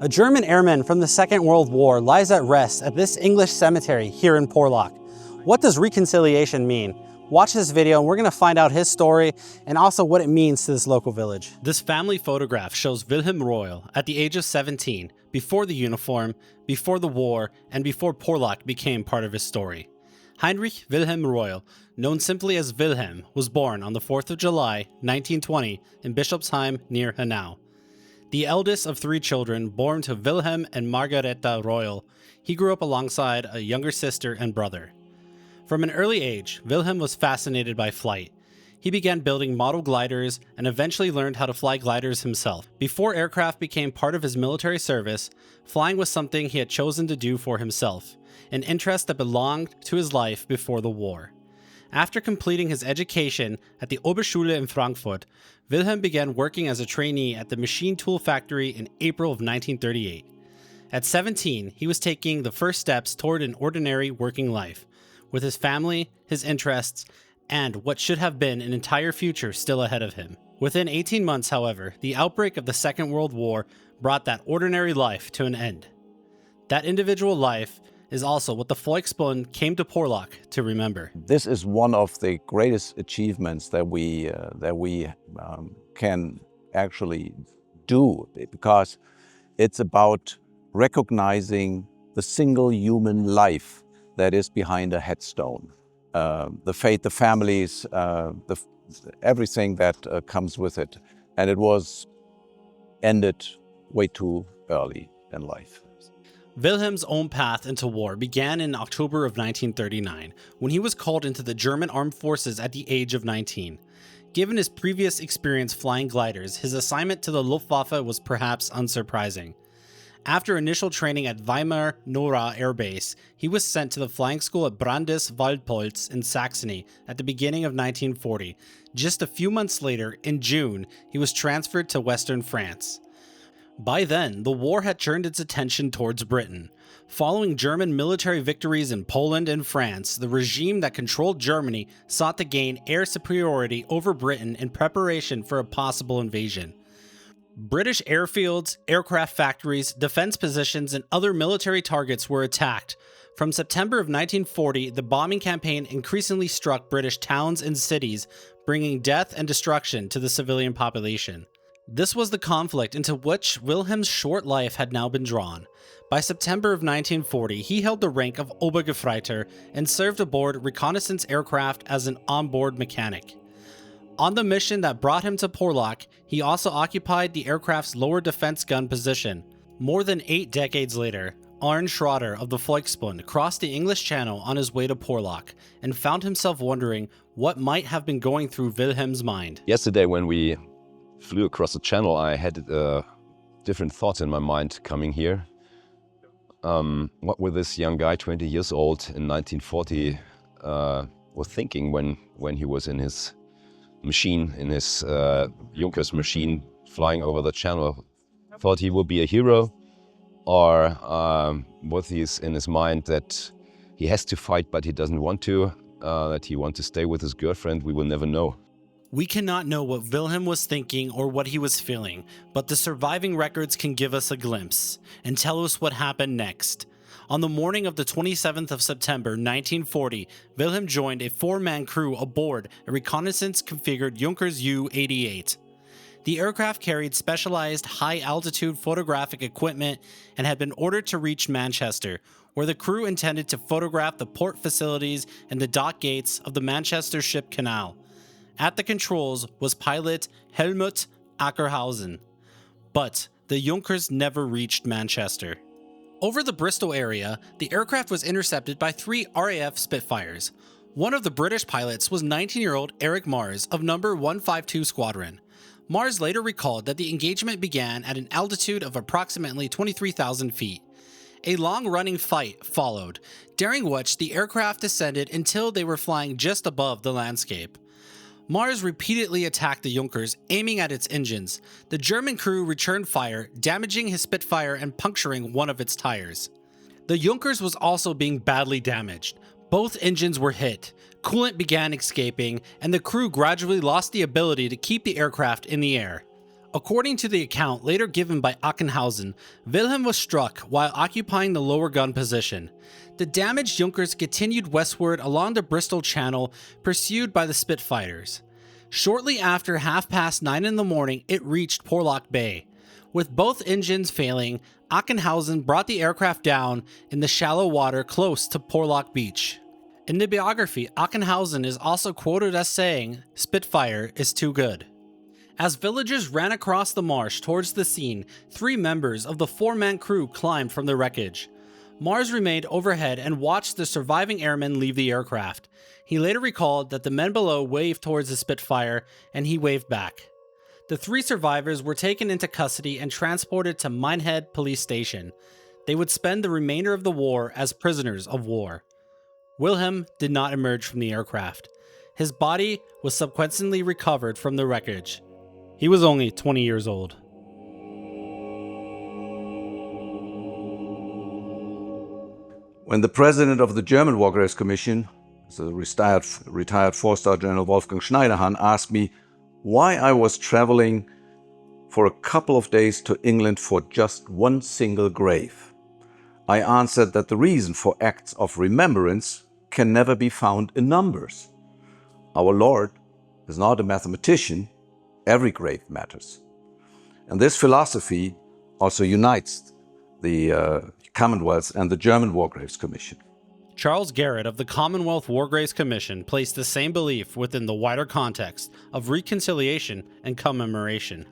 A German airman from the Second World War lies at rest at this English cemetery here in Porlock. What does reconciliation mean? Watch this video and we're going to find out his story and also what it means to this local village. This family photograph shows Wilhelm Reuhl at the age of 17, before the uniform, before the war, and before Porlock became part of his story. Heinrich Wilhelm Reuhl, known simply as Wilhelm, was born on the 4th of July, 1920 in Bischofsheim near Hanau. The eldest of 3 children born to Wilhelm and Margareta Reuhl, he grew up alongside a younger sister and brother. From an early age, Wilhelm was fascinated by flight. He began building model gliders and eventually learned how to fly gliders himself. Before aircraft became part of his military service, flying was something he had chosen to do for himself, an interest that belonged to his life before the war. After completing his education at the Oberschule in Frankfurt, Wilhelm began working as a trainee at the machine tool factory in April of 1938. At 17, he was taking the first steps toward an ordinary working life, with his family, his interests, and what should have been an entire future still ahead of him. Within 18 months, however, the outbreak of the Second World War brought that ordinary life to an end. That individual life is also what the Volksbund came to Porlock to remember. This is one of the greatest achievements that we can actually do, because it's about recognizing the single human life that is behind a headstone. The fate, the families, everything that comes with it. And it was ended way too early in life. Wilhelm's own path into war began in October of 1939, when he was called into the German Armed Forces at the age of 19. Given his previous experience flying gliders, his assignment to the Luftwaffe was perhaps unsurprising. After initial training at Weimar Nora Air Base, he was sent to the flying school at Brandis-Waldpolz in Saxony at the beginning of 1940. Just a few months later, in June, he was transferred to Western France. By then, the war had turned its attention towards Britain. Following German military victories in Poland and France, the regime that controlled Germany sought to gain air superiority over Britain in preparation for a possible invasion. British airfields, aircraft factories, defense positions, and other military targets were attacked. From September of 1940, the bombing campaign increasingly struck British towns and cities, bringing death and destruction to the civilian population. This was the conflict into which Wilhelm's short life had now been drawn. By September of 1940, he held the rank of Obergefreiter and served aboard reconnaissance aircraft as an onboard mechanic. On the mission that brought him to Porlock, he also occupied the aircraft's lower defense gun position. More than 8 decades later, Arne Schroeder of the Volksbund crossed the English Channel on his way to Porlock and found himself wondering what might have been going through Wilhelm's mind. Yesterday when we flew across the channel, I had different thoughts in my mind coming here. What will this young guy, 20 years old in 1940, was thinking when he was in his machine, in his Junkers machine, flying over the channel? Thought he would be a hero, or was he in his mind that he has to fight but he doesn't want to, that he wants to stay with his girlfriend? We will never know. We cannot know what Wilhelm was thinking or what he was feeling, but the surviving records can give us a glimpse and tell us what happened next. On the morning of the 27th of September 1940, Wilhelm joined a 4-man crew aboard a reconnaissance-configured Junkers Ju-88. The aircraft carried specialized high-altitude photographic equipment and had been ordered to reach Manchester, where the crew intended to photograph the port facilities and the dock gates of the Manchester Ship Canal. At the controls was pilot Helmut Ackerhausen, but the Junkers never reached Manchester. Over the Bristol area, the aircraft was intercepted by 3 RAF Spitfires. One of the British pilots was 19-year-old Eric Mars of No. 152 Squadron. Mars later recalled that the engagement began at an altitude of approximately 23,000 feet. A long-running fight followed, during which the aircraft descended until they were flying just above the landscape. Mars repeatedly attacked the Junkers, aiming at its engines. The German crew returned fire, damaging his Spitfire and puncturing one of its tires. The Junkers was also being badly damaged. Both engines were hit, coolant began escaping, and the crew gradually lost the ability to keep the aircraft in the air. According to the account later given by Ackenhausen, Wilhelm was struck while occupying the lower gun position. The damaged Junkers continued westward along the Bristol Channel, pursued by the Spitfires. Shortly after 9:30 in the morning, it reached Porlock Bay. With both engines failing, Ackenhausen brought the aircraft down in the shallow water close to Porlock Beach. In the biography, Ackenhausen is also quoted as saying, "Spitfire is too good." As villagers ran across the marsh towards the scene, 3 members of the 4-man crew climbed from the wreckage. Mars remained overhead and watched the surviving airmen leave the aircraft. He later recalled that the men below waved towards the Spitfire, and he waved back. The 3 survivors were taken into custody and transported to Minehead Police Station. They would spend the remainder of the war as prisoners of war. Wilhelm did not emerge from the aircraft. His body was subsequently recovered from the wreckage. He was only 20 years old. When the president of the German War Graves Commission, the retired 4-star General Wolfgang Schneiderhan, asked me why I was traveling for a couple of days to England for just one single grave, I answered that the reason for acts of remembrance can never be found in numbers. Our Lord is not a mathematician. Every grave matters. And this philosophy also unites the Commonwealth and the German War Graves Commission. Charles Garrett of the Commonwealth War Graves Commission placed the same belief within the wider context of reconciliation and commemoration.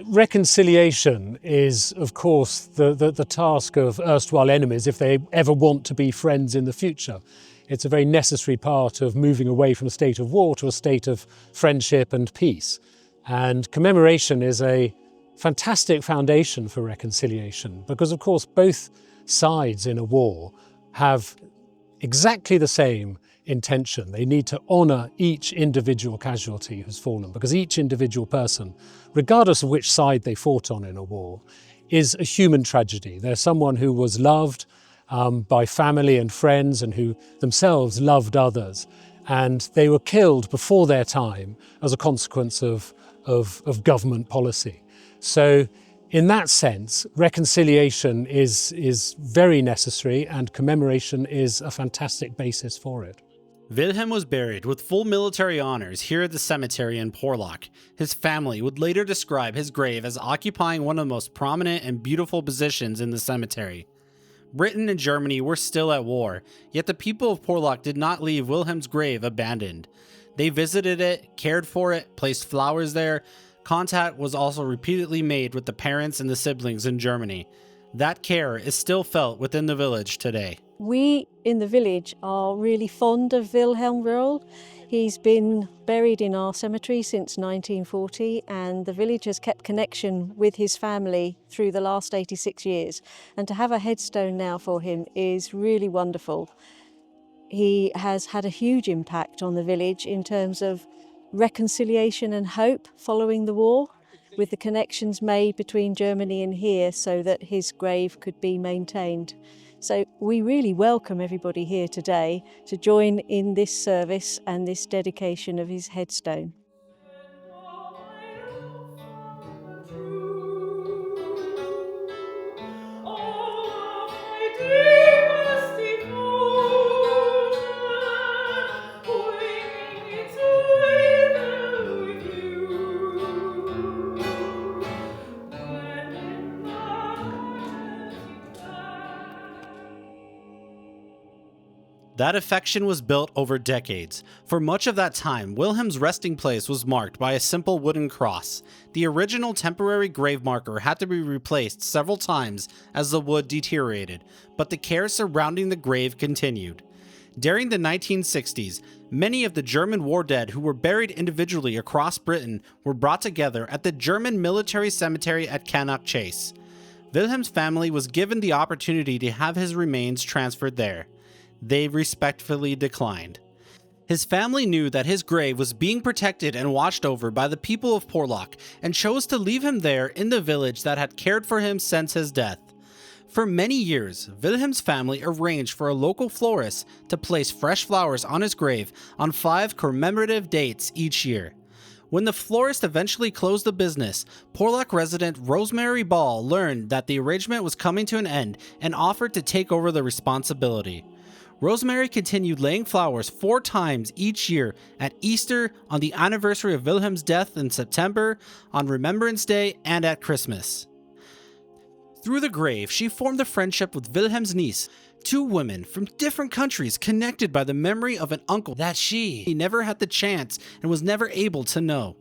Reconciliation is, of course, the task of erstwhile enemies if they ever want to be friends in the future. It's a very necessary part of moving away from a state of war to a state of friendship and peace. And commemoration is a fantastic foundation for reconciliation because, of course, both sides in a war have exactly the same intention. They need to honour each individual casualty who's fallen because each individual person, regardless of which side they fought on in a war, is a human tragedy. They're someone who was loved by family and friends and who themselves loved others. And they were killed before their time as a consequence of government policy. So in that sense, reconciliation is very necessary and commemoration is a fantastic basis for it. Wilhelm was buried with full military honors here at the cemetery in Porlock. His family would later describe his grave as occupying one of the most prominent and beautiful positions in the cemetery. Britain and Germany were still at war, yet the people of Porlock did not leave Wilhelm's grave abandoned. They visited it, cared for it, placed flowers there. Contact was also repeatedly made with the parents and the siblings in Germany. That care is still felt within the village today. We in the village are really fond of Wilhelm Reuhl. He's been buried in our cemetery since 1940 and the village has kept connection with his family through the last 86 years. And to have a headstone now for him is really wonderful. He has had a huge impact on the village in terms of reconciliation and hope following the war, with the connections made between Germany and here so that his grave could be maintained. So we really welcome everybody here today to join in this service and this dedication of his headstone. That affection was built over decades. For much of that time, Wilhelm's resting place was marked by a simple wooden cross. The original temporary grave marker had to be replaced several times as the wood deteriorated, but the care surrounding the grave continued. During the 1960s, many of the German war dead who were buried individually across Britain were brought together at the German military cemetery at Cannock Chase. Wilhelm's family was given the opportunity to have his remains transferred there. They respectfully declined. His family knew that his grave was being protected and watched over by the people of Porlock and chose to leave him there in the village that had cared for him since his death. For many years, Wilhelm's family arranged for a local florist to place fresh flowers on his grave on 5 commemorative dates each year. When the florist eventually closed the business, Porlock resident Rosemary Ball learned that the arrangement was coming to an end and offered to take over the responsibility. Rosemary continued laying flowers 4 times each year: at Easter, on the anniversary of Wilhelm's death in September, on Remembrance Day, and at Christmas. Through the grave, she formed a friendship with Wilhelm's niece, 2 women from different countries connected by the memory of an uncle that she never had the chance and was never able to know.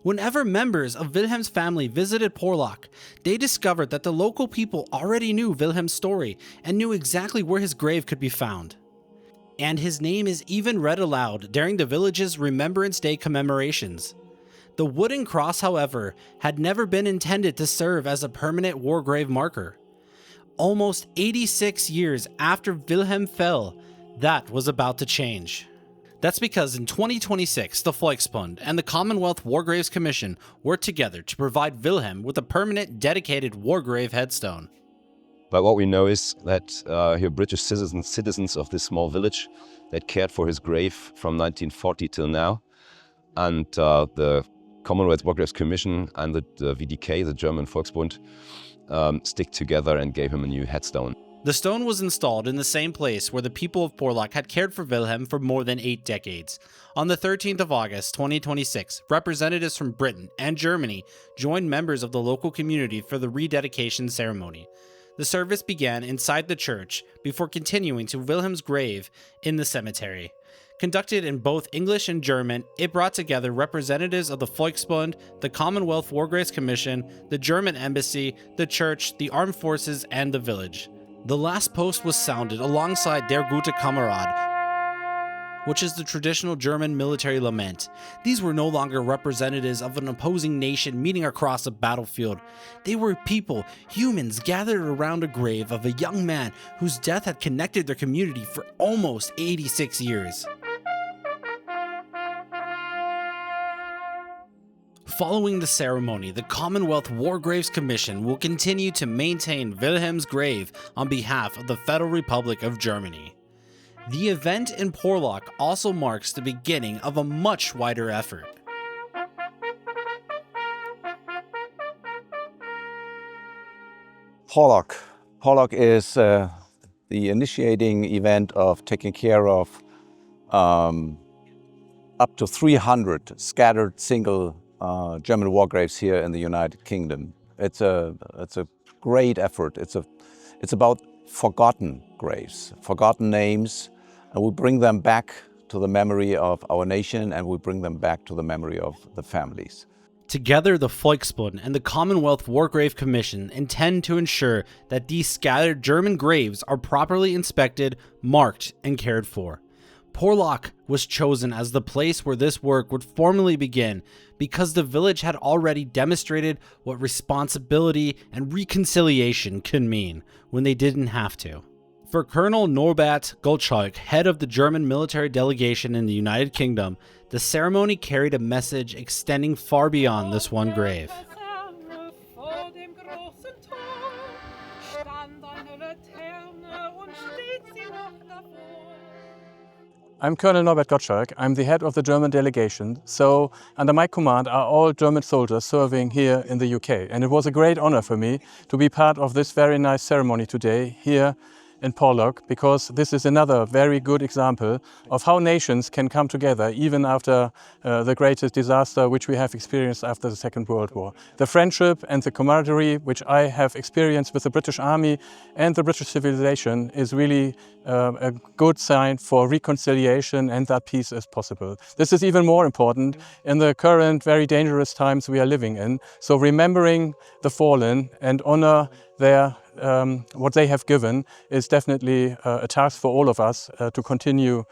Whenever members of Wilhelm's family visited Porlock, they discovered that the local people already knew Wilhelm's story and knew exactly where his grave could be found. And his name is even read aloud during the village's Remembrance Day commemorations. The wooden cross, however, had never been intended to serve as a permanent war grave marker. Almost 86 years after Wilhelm fell, that was about to change. That's because in 2026, the Volksbund and the Commonwealth War Graves Commission worked together to provide Wilhelm with a permanent dedicated war grave headstone. But what we know is that here British citizens of this small village that cared for his grave from 1940 till now, and the Commonwealth War Graves Commission and the VDK, the German Volksbund, stick together and gave him a new headstone. The stone was installed in the same place where the people of Porlock had cared for Wilhelm for more than 8 decades. On the 13th of August, 2026, representatives from Britain and Germany joined members of the local community for the rededication ceremony. The service began inside the church before continuing to Wilhelm's grave in the cemetery. Conducted in both English and German, it brought together representatives of the Volksbund, the Commonwealth War Graves Commission, the German Embassy, the church, the armed forces, and the village. The last post was sounded alongside Der gute Kamerad, which is the traditional German military lament. These were no longer representatives of an opposing nation meeting across a battlefield. They were people, humans gathered around a grave of a young man whose death had connected their community for almost 86 years. Following the ceremony, the Commonwealth War Graves Commission will continue to maintain Wilhelm's grave on behalf of the Federal Republic of Germany. The event in Porlock also marks the beginning of a much wider effort. Porlock. Porlock is the initiating event of taking care of up to 300 scattered single German war graves here in the United Kingdom. It's a great effort. It's about forgotten graves, forgotten names, and we bring them back to the memory of our nation, and we bring them back to the memory of the families. Together, the Volksbund and the Commonwealth War Grave Commission intend to ensure that these scattered German graves are properly inspected, marked, and cared for. Porlock was chosen as the place where this work would formally begin because the village had already demonstrated what responsibility and reconciliation could mean when they didn't have to. For Colonel Norbert Gottschalk, head of the German military delegation in the United Kingdom, the ceremony carried a message extending far beyond this one grave. I'm Colonel Norbert Gottschalk. I'm the head of the German delegation. So under my command are all German soldiers serving here in the UK. And it was a great honor for me to be part of this very nice ceremony today here in Porlock, because this is another very good example of how nations can come together even after the greatest disaster which we have experienced after the Second World War. The friendship and the camaraderie which I have experienced with the British Army and the British civilization is really a good sign for reconciliation and that peace is possible. This is even more important in the current very dangerous times we are living in. So remembering the fallen and honor their what they have given is definitely a task for all of us to continue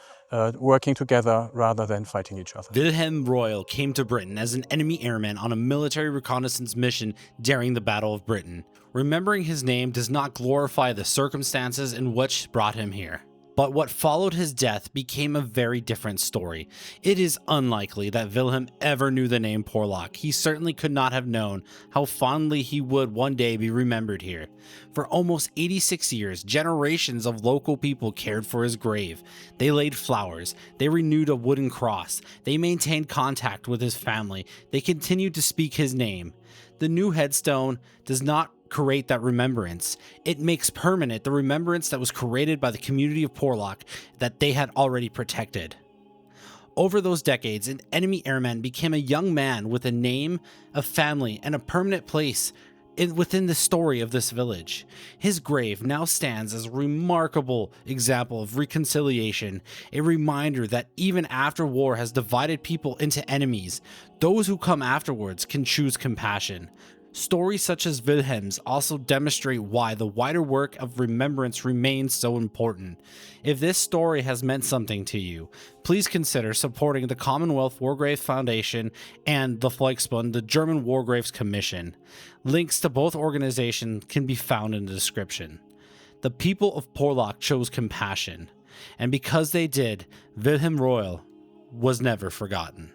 working together rather than fighting each other. Wilhelm Reuhl came to Britain as an enemy airman on a military reconnaissance mission during the Battle of Britain. Remembering his name does not glorify the circumstances in which brought him here, But what followed his death became a very different story. It is unlikely that Wilhelm ever knew the name Porlock. He certainly could not have known how fondly he would one day be remembered here. For almost 86 years, generations of local people cared for his grave. They laid flowers, they renewed a wooden cross, they maintained contact with his family, they continued to speak his name. The new headstone does not create that remembrance. It makes permanent the remembrance that was created by the community of Porlock that they had already protected. Over those decades, an enemy airman became a young man with a name, a family, and a permanent place within the story of this village. His grave now stands as a remarkable example of reconciliation, a reminder that even after war has divided people into enemies, those who come afterwards can choose compassion. Stories such as Wilhelm's also demonstrate why the wider work of remembrance remains so important. If this story has meant something to you, please consider supporting the Commonwealth Wargraves Foundation and the Volksbund, the German War Graves Commission. Links to both organizations can be found in the description. The people of Porlock chose compassion, and because they did, Wilhelm Reuhl was never forgotten.